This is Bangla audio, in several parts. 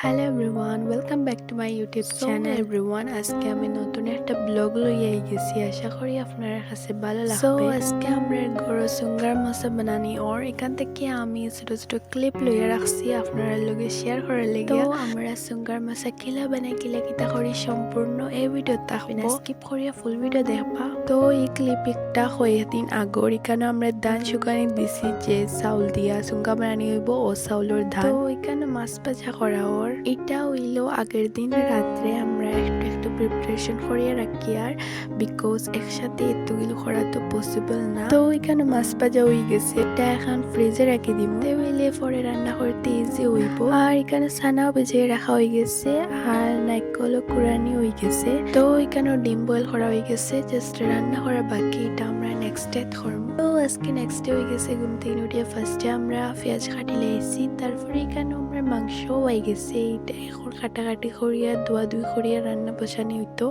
Hello everyone, welcome back to my YouTube channel. Everyone, আজকে আমি নতুন একটা ব্লগ লইয়া গেছি। আশা করি আপনার কাছে ভালো লাগবে। আজকে আমরা গরো সুঙ্গার মশা বানানি ওর এখান থেকে আমি ছোট ছোট ক্লিপ লইয়া রাখছি আপনারা লগে শেয়ার করার লেগে। তো আমরা সুঙ্গার মশা কিলা বানাই কিলা কিতা করি সম্পূর্ণ এই ভিডিও থাকবো, স্কিপ করিয়া ফুল ভিডিও দেখবা। তো এই ক্লিপ একটা কয়েকদিন আগর এখানে আমরা ধান শুকানি দিছি যে চাউল দিয়া সুঙ্গা বানানি হইব ও চাউলের ধান। তো এখানে মাছ ভাজা করা ওর এটা হইলো আগের দিন রাত্রে আমরা একটু প্রিপারেশন করিয়া রাখি আর বিকজ একসাথে এতগুলো করা তো পসিবল না। তো এখানে মাছ ভাজা হয়ে গেছে, এটা এখন ফ্রিজে রাখি দিব হইলে পরে রান্না করতে ইজি হইব। আর এখানে ছানাও ভেজে রাখা হয়ে গেছে আর নাইকলও কুরানি হয়ে গেছে। তো এখানে ডিম বয়েল করা হয়ে গেছে, জাস্ট রান্না করা বাকি, এটা আমরা নেক্সট ডে করব। তো আজকে নেক্সট ডে হয়ে গেছে, ঘুম থেকে উঠিয়ে ফার্স্টে আমরা পেঁয়াজ কাটি লাইছি, তারপরে এখানে আমরা মাংস হয়ে গেছে, এটা এখন কাটাকাটি করিয়া ধোয়া ধুই করিয়া রান্না বসানি হইতো।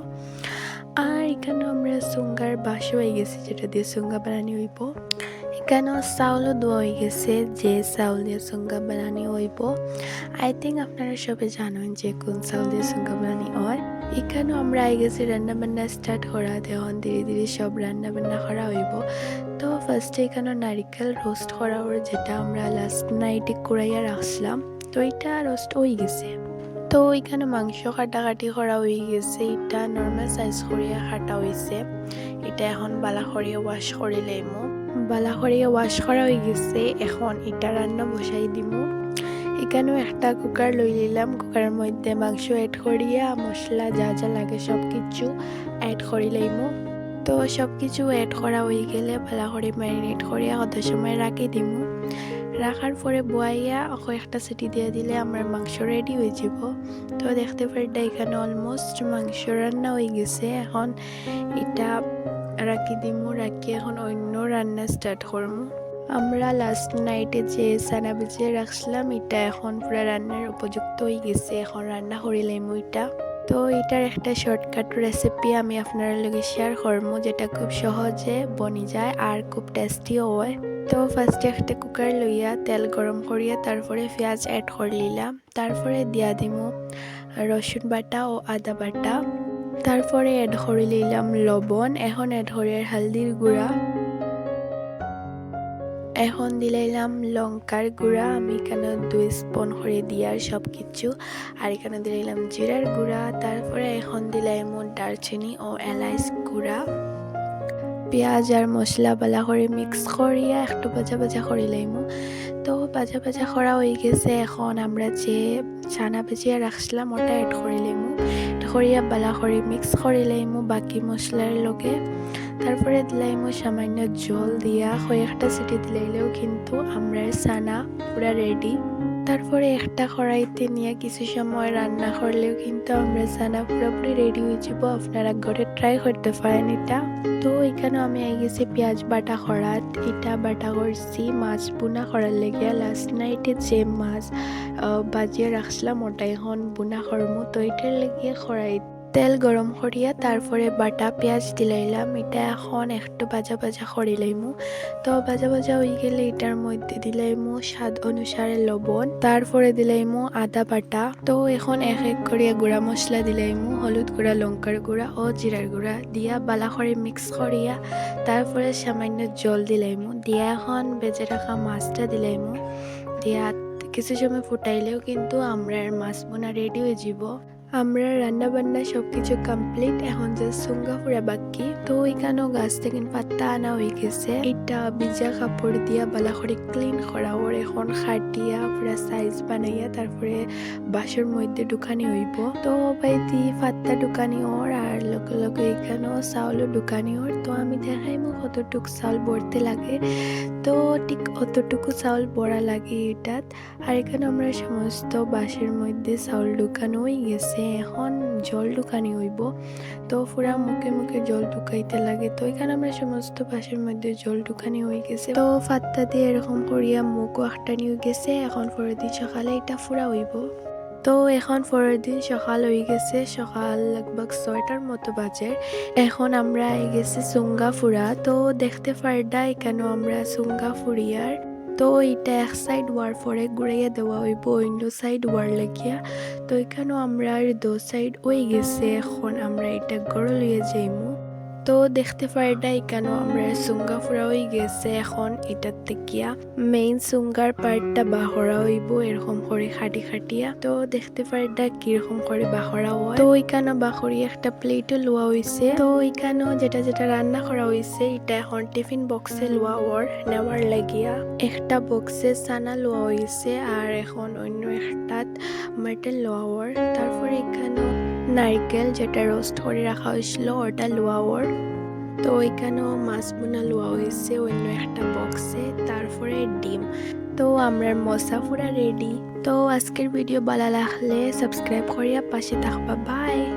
আর এখানে আমরা সুঙ্গার বাসও হয়ে গেছে, যেটা দিয়ে সুঙ্গা বানানি হইব। এখানে চাউলও ধোয়া হয়ে গেছে, যে চাউল দিয়ে সুঙ্গা বানানি হইব। আই থিঙ্ক আপনারা সবাই জানেন যে কোন চাউল দিয়ে সুঙ্গা বানানি হয়। এখানেও আমরা আই গেছি রান্না বান্না স্টার্ট করা, এখন ধীরে ধীরে সব রান্না বান্না করা হইব। তো ফার্স্টে এখানে নারিকেল রোস্ট করা ওর, যেটা আমরা লাস্ট নাইটে কুড়াইয়া রাখছিলাম, তো এটা রোস্ট হয়ে গেছে। তো এখানে মাংস কাটাকাটি করা হয়ে গেছে, এটা নর্মাল সাইজ করিয়া কাটা হয়েছে। এটা এখন বালা করিয়া ওয়াশ করে লইমু, বালা করিয়া ওয়াশ করা হয়ে গেছে। এখন এটা রান্না বসাই দিমু। এখানেও একটা কুকার লই নিলাম, কুকারের মধ্যে মাংস অ্যাড করিয়া মশলা যা যা লাগে সব কিছু অ্যাড করে লইমু। তো সব কিছু অ্যাড করা হয়ে গেলে ভালো করে ম্যারিনেট করিয়া কত সময় রাখি দিমু। রাখার পরে বয়াইয়া একটা সিটি দিয়ে দিলে আমার মাংস রেডি হয়ে যাব। তো দেখতে পারটা এখানে অলমোস্ট মাংস রান্না হয়ে গেছে। এখন এটা রাখি দিমু, রাখি এখন অন্য রান্না স্টার্ট করবো। আমরা লাস্ট নাইটে যে চানা ভিজিয়ে রাখছিলাম, এটা এখন পুরো রান্নার উপযুক্ত হয়ে গেছে, এখন রান্না করে লাইমু এটা। তো এটার একটা শর্টকাট রেসিপি আমি আপনার লগে শেয়ার করবো, যেটা খুব সহজে বনি যায় আর খুব টেস্টিও হয়। তো ফার্স্টে একটা কুকার লইয়া তেল গরম করিয়া তারপরে পেঁয়াজ অ্যাড করে নিলাম, তারপরে দিয়া দিমু রসুন বাটা ও আদা বাটা, তারপরে অ্যাড করে নিলাম লবণ, এখন অ্যাড করে হলদির গুঁড়া, এখন দিলাইলাম লঙ্কার গুঁড়া, আমি এখানে 2 স্পুন করে দিয়ার সব কিছু। আর এখানে দিলাইলাম জিরার গুঁড়া, তারপরে এখন দিলাইম দারচিনি ও এলাচ গুঁড়া। পেঁয়াজ আর মশলা বালা করে মিক্স করিয়া একটু ভাজা ভাজা করে লাইমু। তো ভাজা ভাজা করা হয়ে গেছে, এখন আমরা যে চানা ভেজিয়া রাখছিলাম ওটা অ্যাড করে লাইমু, করিয়া বালা করে মিক্স করে লাইমু বাকি মশলার লগে। তারপরে দিলাইমু সামান্য জল দিয়া কয়েকটা সিটি দিলাইলেও কিন্তু আমরা চানা পুরা রেডি। তারপরে একটা কড়াইতে নিয়ে কিছু সময় রান্না করলেও কিন্তু আমরা চানা পুরোপুরি রেডি হয়ে যাব। আপনারা ঘরে ট্রাই করতে পারেন এটা। তো এখানে আমি আই গেছি পেঁয়াজ বাটা করাত, এটা বাটা করছি মাছ বুনা করার লেগে। লাস্ট নাইটে যে মাছ বাজিয়ে রাখছিলাম ওটা এখন বুনা করমু, তো এটার লেগে কড়াই তেল গরম করিয়া তারপরে বাটা পেঁয়াজ দিলাইলাম, এটা এখন একটু ভাজা ভাজা করে লাইমু। তো ভাজা ভাজা হয়ে গেলে এটার মধ্যে দিলাইমু স্বাদ অনুসারে লবণ, তারপরে দিলাইমু আদা বাটা। তো এখন এক এক করিয়া গুঁড়া মশলা দিলাইমু, হলুদ গুঁড়া, লঙ্কার গুঁড়া ও জিরার গুঁড়া দিয়া বালা করে মিক্স করিয়া তারপরে সামান্য জল দিলাইমু, দিয়া এখন বেজে রাখা মাছটা দিলাইমু, দিয়া কিছু সময় ফুটাইলেও কিন্তু আমরা মাছ বোনা রেডি হয়ে যাব। আমরা রান্না বান্না সবকিছু কমপ্লিট, এখন যে সুঙ্গা পুরা বাকি। তো এখানেও গাছ থেকে পাত্তা আনা হয়ে গেছে, এটা ভিজা কাপড় দিয়া বালা করে ক্লিন করা ওর, এখন খাটিয়া পুরা সাইজ বানাইয়া তারপরে বাসের মধ্যে ঢুকানি হইব। তো বাইদি পাত্তা ঢুকানি ওর আর লগে লগে এখানেও চাউলও ঢুকানি ওর। তো আমি দেখাইমু কতটুকু চাউল ভরতে লাগে, তো ঠিক অতটুকু চাউল বড়া লাগে এটাত। আর এখানে আমরা সমস্ত বাসের মধ্যে চাউল ঢুকানো হয়ে গেছে, এখন জল ঢুকানি হইব। তো পুরা মুখে মুখে জল ঢুকাইতে লাগে, তো এখানে আমরা সমস্ত বাসের মধ্যে জল ঢুকানি হয়ে গেছে। তো ফাত্তা দিয়ে এরকম করিয়া মুখও আটটানি হয়ে গেছে, এখন পরের দিন সকালে এটা ফুরা হইব। তো এখন পরের দিন সকাল হয়ে গেছে, সকাল লগভগ 6টার মতো বাজে। এখন আমরা গেছি সুঙ্গা ফুরা, তো দেখতে পারডা এখানে আমরা সুঙ্গা ফুরিয়ার তো এটা এক সাইড ওয়ার পরে ঘুরাইয়া দেওয়া হইব অন্য সাইড ওয়ার লাগিয়া। তো এখানেও আমরা দো সাইড হয়ে গেছে, এখন আমরা এটা গড়ে লইয়া যাইমু। তো দেখতে পারডা এখানেও আমরা সুঙ্গা ফুরা হয়ে গেছে, এখন এটার থেকিয়া মেইন সুঙ্গার পার্টটা বাহরা হইব এরকম করে খাটি খাটিয়া। তো দেখতে পারডা কিরকম করে বাহরা হয়। তো এখানে বাহরি একটা প্লেটে লোয়া হইছে। তো এখানেও যেটা যেটা রান্না করা হইছে এটা এখন টিফিন বক্সে লোয়া ওর নেওয়ার লাগিয়া। একটা বক্সে সানা লোয়া হইছে আর এখন অন্য একটাত মাটন লোয়া ওর। তারপরে এখানেও নারকেল যেটা রোস্ট করে রাখা হয়েছিল ওটা লোয়া ওর। তো এখানেও মাছ বোনা লোয়া হয়েছে অন্য একটা বক্সে। তারপরে ডিম। তো আমরা মশা পুরা রেডি। তো আজকের ভিডিও ভালো লাগলে সাবস্ক্রাইব করিয়া পাশে থাকবা। বাই।